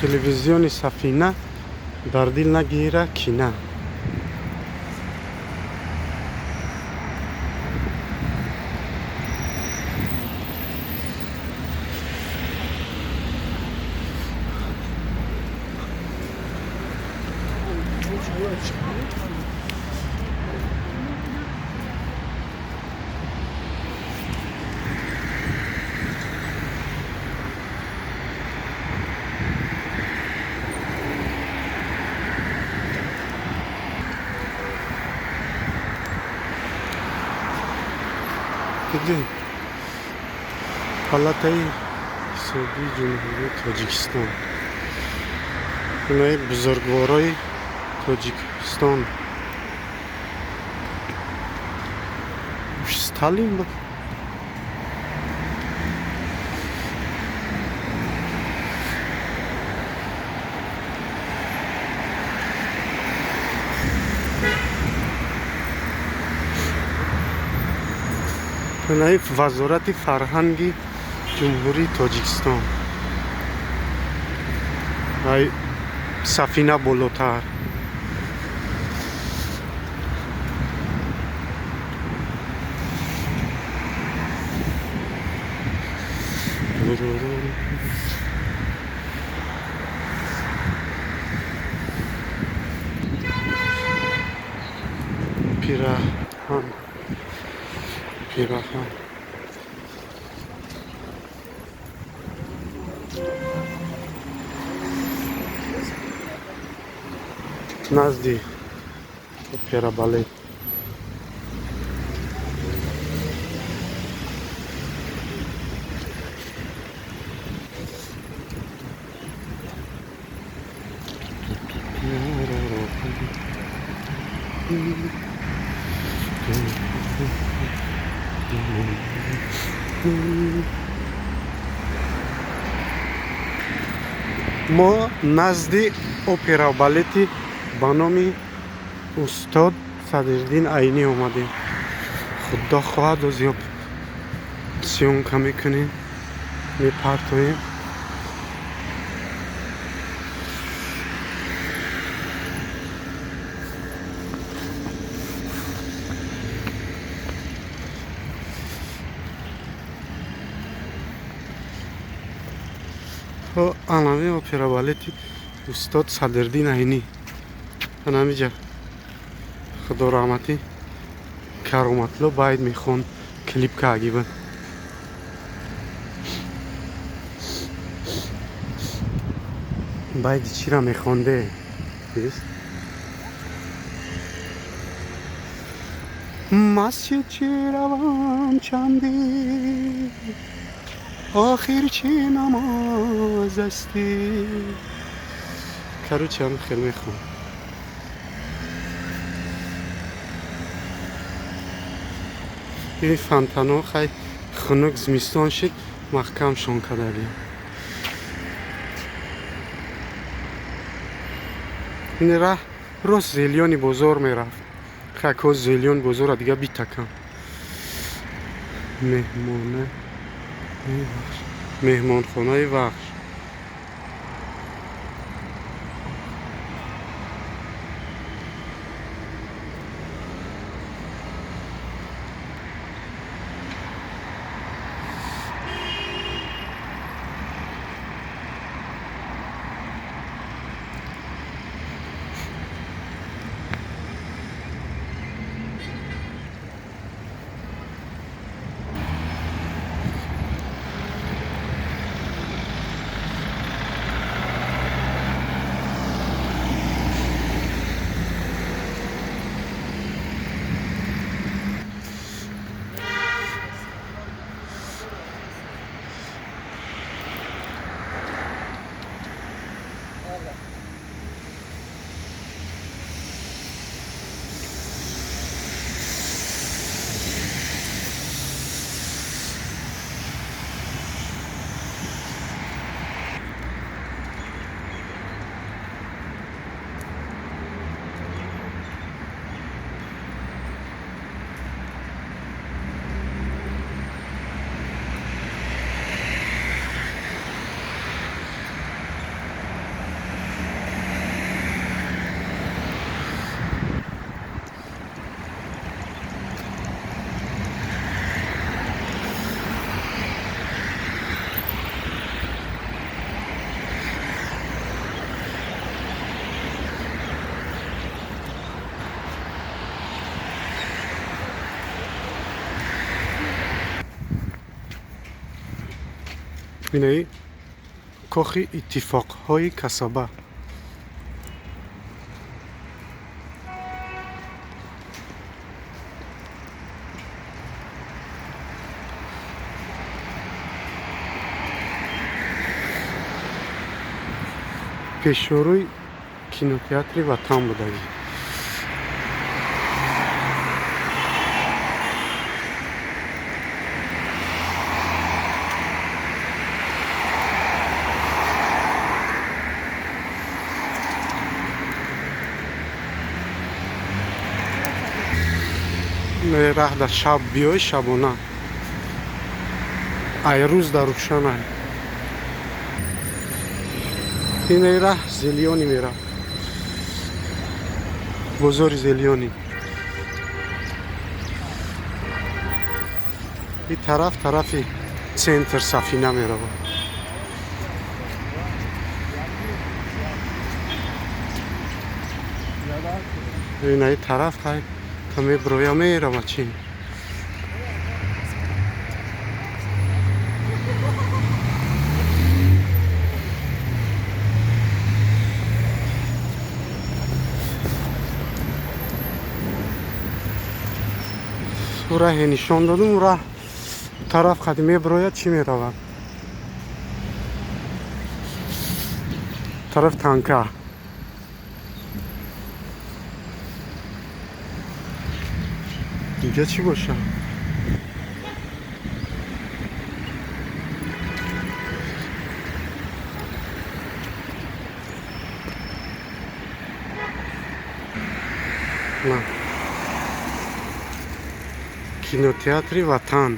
телевизиони Сафина дар дил нагира кина. دیدی پالاتای اقتصادی جمهوری تاجیکستان، اینای بزرگوارای تاجیکستان ستالین بود. اینای وزارت فرهنگی جمهوری تاجیکستان. ای سفینه بالاتر. پیراهن نزدی پیرا بالای ما نزد اپرا بالتی با نام استاد صدرالدین عینی اومدیم. خدا خواهد و زیاد سیونکه میکنیم، میپرتویم. علامه اپرا بالتی استاد صدرالدین عینی همینجا. خدا رحمتی کرامتلو باید میخوان کلیپ که عگیبن. باید چی را میخونده مسجد چی روان چندی آخر چی نماز استی. کروچی هم خیلی میخون. این فانتانو خیلی خنک زمستان شد محکم شون کردیم. این راه راست زیلیانی بزرگ میرفت. خیلی زیلیان بزرگ دیگه بیتکم. مهمان خانه وحش. بینایی کاخ اتفاقهای کسابه. пешоруи кинотеатри Ватан будем. Раҳ дар шаб биёй шабона. Ай рӯз дар рӯшанай. Инаи раҳ Зелёни меравад. Бозори Зелёни. И тарафи центр Сафина меравад. Инаи тараф хай та меброя мерава чи. Раҳе нишон додум, раҳ тараф хади меброяд чӣ меравад? Тараф танка. Дига чӣ бошад? На. Кинотеатри Ватан.